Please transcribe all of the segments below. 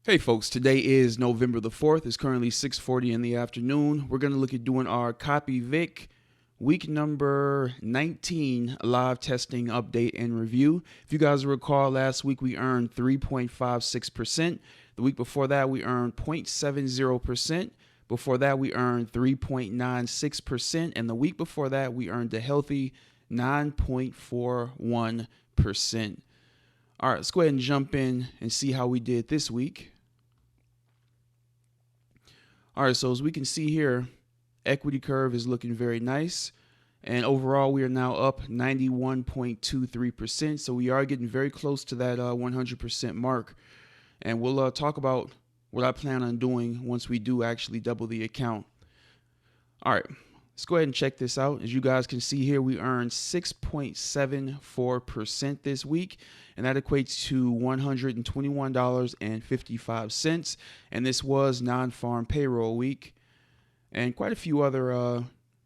Hey folks, today is November the 4th. It's currently 6:40 in the afternoon. We're going to look at doing our CopyVic week number 19 live testing update and review. If you guys recall, last week we earned 3.56%. The week before that we earned 0.70%. Before that we earned 3.96%. And the week before that we earned a healthy 9.41%. All right, let's go ahead and jump in and see how we did this week. All right, so as we can see here, equity curve is looking very nice. And overall, we are now up 91.23%. So we are getting very close to that 100% mark. And we'll talk about what I plan on doing once we do actually double the account. All right, let's go ahead and check this out. As you guys can see here, we earned 6.74% this week, and that equates to $121.55. And this was non-farm payroll week, and quite a few other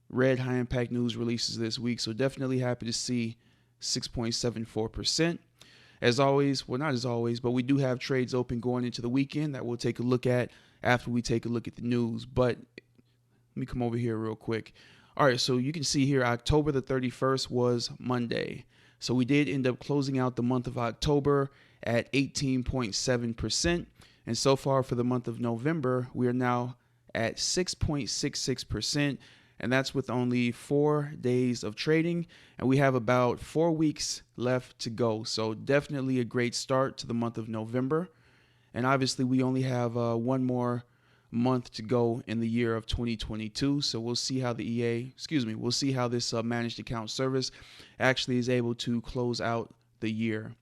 red high impact news releases this week. So definitely happy to see 6.74%. As always, well, not as always, but we do have trades open going into the weekend that we'll take a look at after we take a look at the news. But let me come over here real quick. All right, so you can see here October the 31st was Monday. So we did end up closing out the month of October at 18.7%. And so far for the month of November, we are now at 6.66%. And that's with only 4 days of trading. And we have about 4 weeks left to go. So definitely a great start to the month of November. And obviously we only have one more month to go in the year of 2022. So we'll see how we'll see how this managed account service actually is able to close out the year.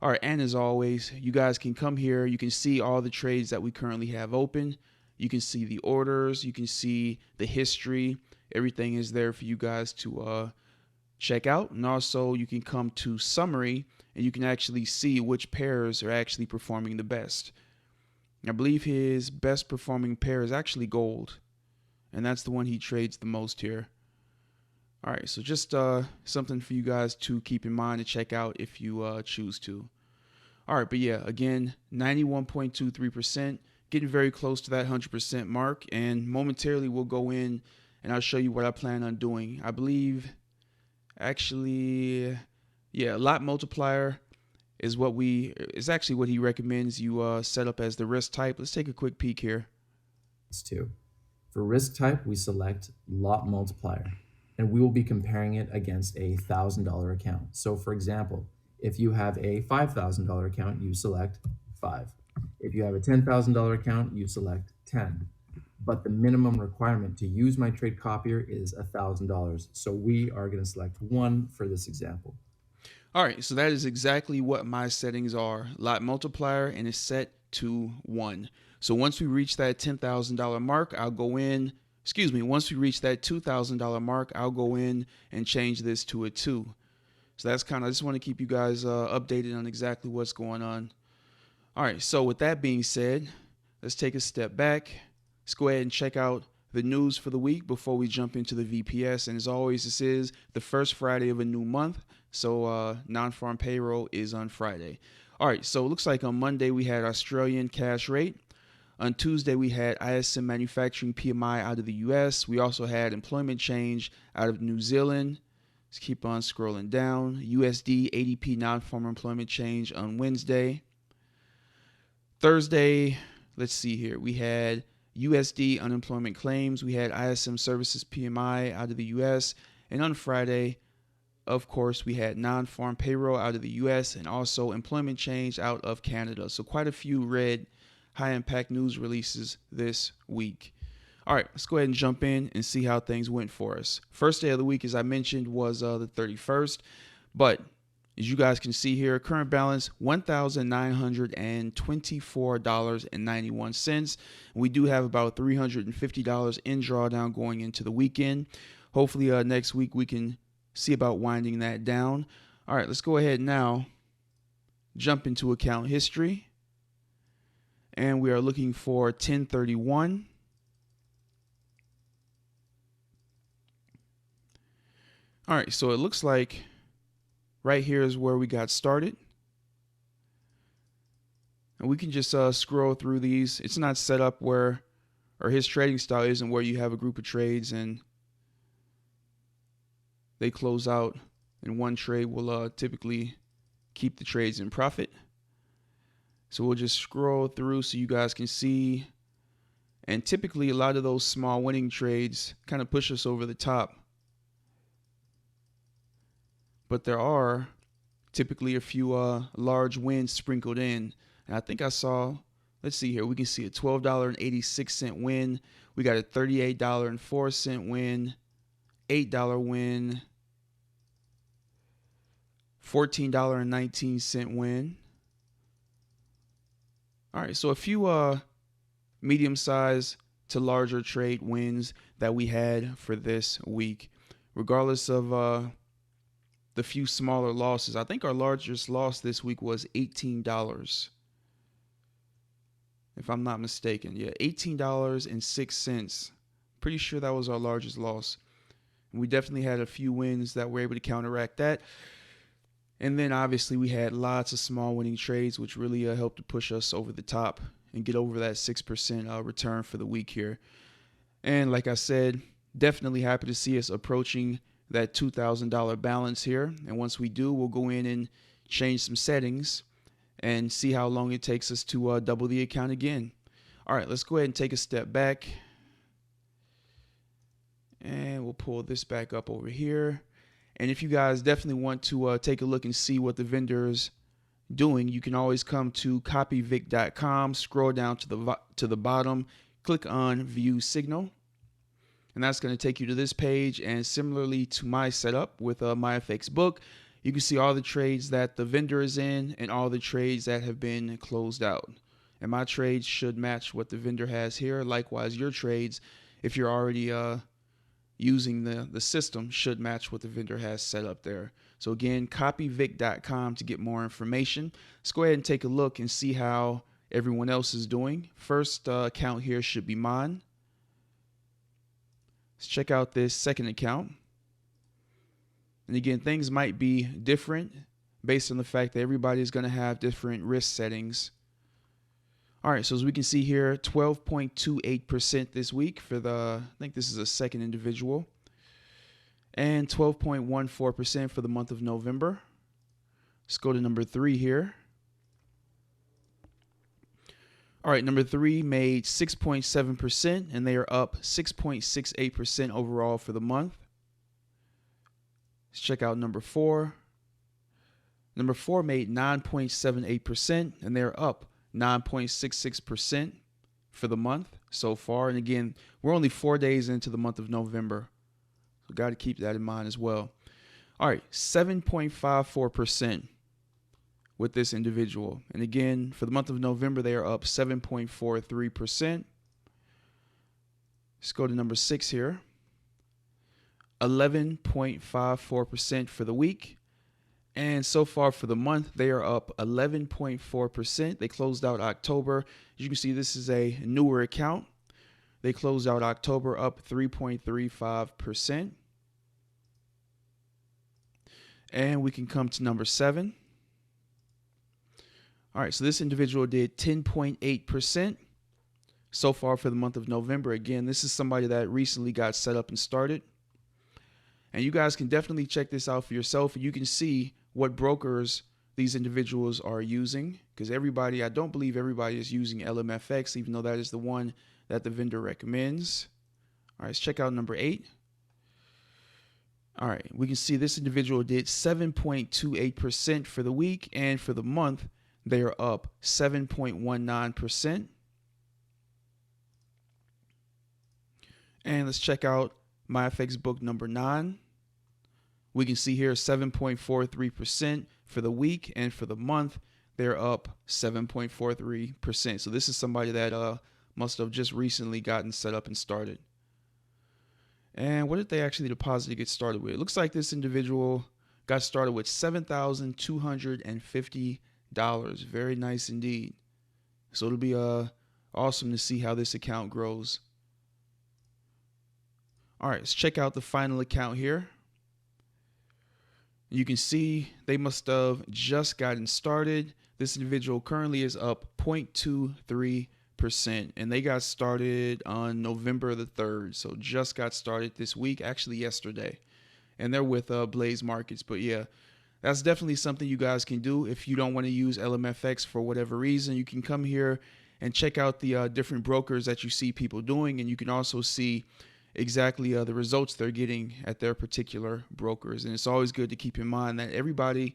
All right, and as always, you guys can come here. You can see all the trades that we currently have open. You can see the orders. You can see the history. Everything is there for you guys to check out. And also you can come to summary and you can actually see which pairs are actually performing the best. I believe his best performing pair is actually gold, and that's the one he trades the most here. All right, so just something for you guys to keep in mind to check out if you choose to. All right, but yeah, again, 91.23%, getting very close to that 100% mark, and momentarily we'll go in and I'll show you what I plan on doing. I believe, actually, yeah, lot multiplier is actually what he recommends you set up as the risk type. Let's take a quick peek here. For risk type, we select lot multiplier, and we will be comparing it against a $1,000 account. So for example, if you have a $5,000 account, you select 5. If you have a $10,000 account, you select 10. But the minimum requirement to use my trade copier is $1,000. So we are going to select 1 for this example. All right, so that is exactly what my settings are. Lot multiplier, and it's set to 1. So once we reach that $10,000 mark, I'll go in, once we reach that $2,000 mark, I'll go in and change this to a 2. So that's I just want to keep you guys updated on exactly what's going on. All right, so with that being said, let's take a step back. Let's go ahead and check out the news for the week before we jump into the VPS. And as always, this is the first Friday of a new month. So non-farm payroll is on Friday. All right, so it looks like on Monday we had Australian cash rate. On Tuesday we had ISM manufacturing PMI out of the US. We also had employment change out of New Zealand. Let's keep on scrolling down. USD ADP non-farm employment change on Wednesday. Thursday, let's see here. We had USD unemployment claims. We had ISM services PMI out of the US. And on Friday, of course, we had non-farm payroll out of the US and also employment change out of Canada. So quite a few red high impact news releases this week. All right, let's go ahead and jump in and see how things went for us. First day of the week, as I mentioned, was the 31st. But as you guys can see here, current balance $1,924.91. We do have about $350 in drawdown going into the weekend. Hopefully next week we can see about winding that down. All right, let's go ahead now, jump into account history. And we are looking for 1031. All right, so it looks like right here is where we got started. And we can just scroll through these. It's not set up where, or his trading style isn't where you have a group of trades and they close out, and one trade will typically keep the trades in profit. So we'll just scroll through so you guys can see. And typically a lot of those small winning trades kind of push us over the top. But there are typically a few large wins sprinkled in. And I think I saw, let's see here, we can see a $12.86 win. We got a $38.04 win, $8 win, $14.19 win. All right, so a few medium-sized to larger trade wins that we had for this week. Regardless of the few smaller losses, I think our largest loss this week was $18, if I'm not mistaken. Yeah, $18.06. Pretty sure that was our largest loss. And we definitely had a few wins that were able to counteract that. And then obviously we had lots of small winning trades, which really helped to push us over the top and get over that 6% return for the week here. And like I said, definitely happy to see us approaching that $2,000 balance here. And once we do, we'll go in and change some settings and see how long it takes us to double the account again. All right, let's go ahead and take a step back. And we'll pull this back up over here. And if you guys definitely want to take a look and see what the vendor's doing, you can always come to CopyVic.com, scroll down to the bottom, click on View Signal, and that's going to take you to this page. And similarly to my setup with MyFX Book, you can see all the trades that the vendor is in and all the trades that have been closed out. And my trades should match what the vendor has here. Likewise, your trades, if you're already using the system, should match what the vendor has set up there. So again, CopyVic.com to get more information. Let's go ahead and take a look and see how everyone else is doing. First account here should be mine. Let's check out this second account. And again, things might be different based on the fact that everybody is going to have different risk settings. All right, so as we can see here, 12.28% this week for I think this is a second individual, and 12.14% for the month of November. Let's go to number 3 here. All right, number 3 made 6.7%, and they are up 6.68% overall for the month. Let's check out number 4. Number 4 made 9.78%, and they're up 9.66% for the month so far. And again, we're only 4 days into the month of November, so got to keep that in mind as well. All right, 7.54% with this individual. And again, for the month of November, they are up 7.43%. Let's go to number 6 here. 11.54% for the week. And so far for the month, they are up 11.4%. They closed out October. As you can see, this is a newer account. They closed out October up 3.35%. And we can come to number 7. All right, so this individual did 10.8% so far for the month of November. Again, this is somebody that recently got set up and started. And you guys can definitely check this out for yourself. You can see what brokers these individuals are using, because I don't believe everybody is using LMFX, even though that is the one that the vendor recommends. All right, let's check out number 8. All right, we can see this individual did 7.28% for the week, and for the month, they are up 7.19%. And let's check out MyFX Book number 9. We can see here 7.43% for the week, and for the month, they're up 7.43%. So this is somebody that must have just recently gotten set up and started. And what did they actually deposit to get started with? It looks like this individual got started with $7,250. Very nice indeed. So it'll be awesome to see how this account grows. All right, let's check out the final account here. You can see they must have just gotten started. This individual currently is up 0.23%, and they got started on November the 3rd. So just got started this week, actually yesterday. And they're with Blaze Markets. But yeah, that's definitely something you guys can do. If you don't want to use LMFX for whatever reason, you can come here and check out the different brokers that you see people doing, and you can also see exactly the results they're getting at their particular brokers. And it's always good to keep in mind that everybody,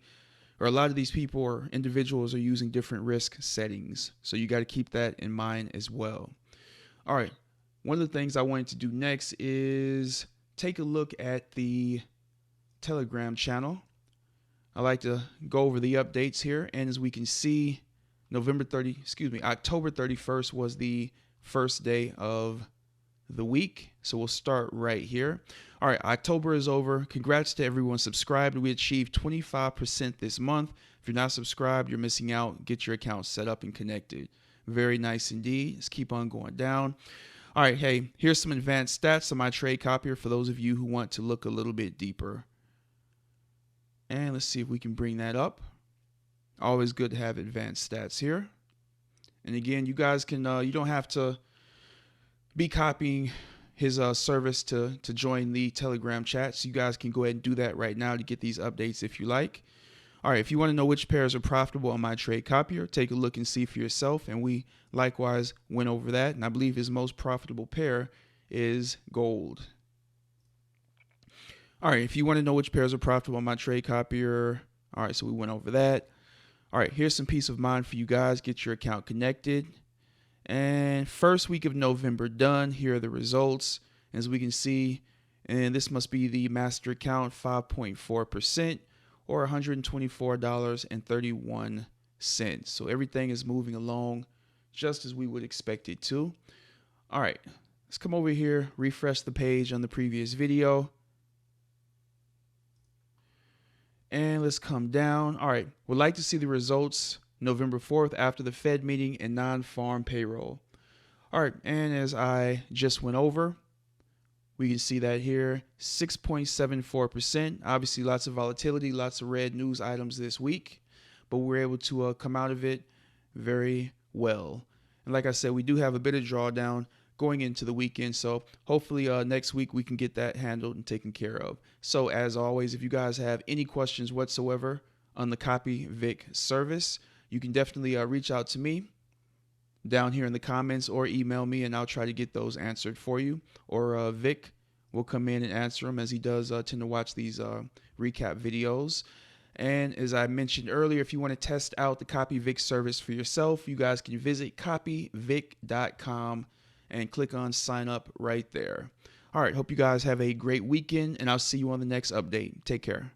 or a lot of these people or individuals, are using different risk settings. So you got to keep that in mind as well. All right. One of the things I wanted to do next is take a look at the Telegram channel. I like to go over the updates here. And as we can see, October 31st was the first day of the week. So we'll start right here. All right, October is over. Congrats to everyone subscribed. We achieved 25% this month. If you're not subscribed, you're missing out. Get your account set up and connected. Very nice indeed. Let's keep on going down. All right, hey, here's some advanced stats on my trade copier for those of you who want to look a little bit deeper. And let's see if we can bring that up. Always good to have advanced stats here. And again, you guys can, you don't have to be copying his service to join the Telegram chat. So you guys can go ahead and do that right now to get these updates if you like. All right, if you want to know which pairs are profitable on my trade copier, take a look and see for yourself. And we likewise went over that. And I believe his most profitable pair is gold. All right, if you want to know which pairs are profitable on my trade copier, all right, so we went over that. All right, here's some peace of mind for you guys. Get your account connected. And first week of November done. Here are the results. As we can see, and this must be the master account, 5.4% or $124.31. So everything is moving along just as we would expect it to. All right, let's come over here, refresh the page on the previous video. And let's come down. All right, would like to see the results November 4th after the Fed meeting and non-farm payroll. All right, and as I just went over, we can see that here, 6.74%. Obviously, lots of volatility, lots of red news items this week, but we're able to come out of it very well. And like I said, we do have a bit of drawdown going into the weekend, so hopefully next week we can get that handled and taken care of. So as always, if you guys have any questions whatsoever on the CopyVic service, you can definitely reach out to me down here in the comments or email me, and I'll try to get those answered for you. Or Vic will come in and answer them, as he does tend to watch these recap videos. And as I mentioned earlier, if you want to test out the CopyVic service for yourself, you guys can visit CopyVic.com and click on sign up right there. All right, hope you guys have a great weekend, and I'll see you on the next update. Take care.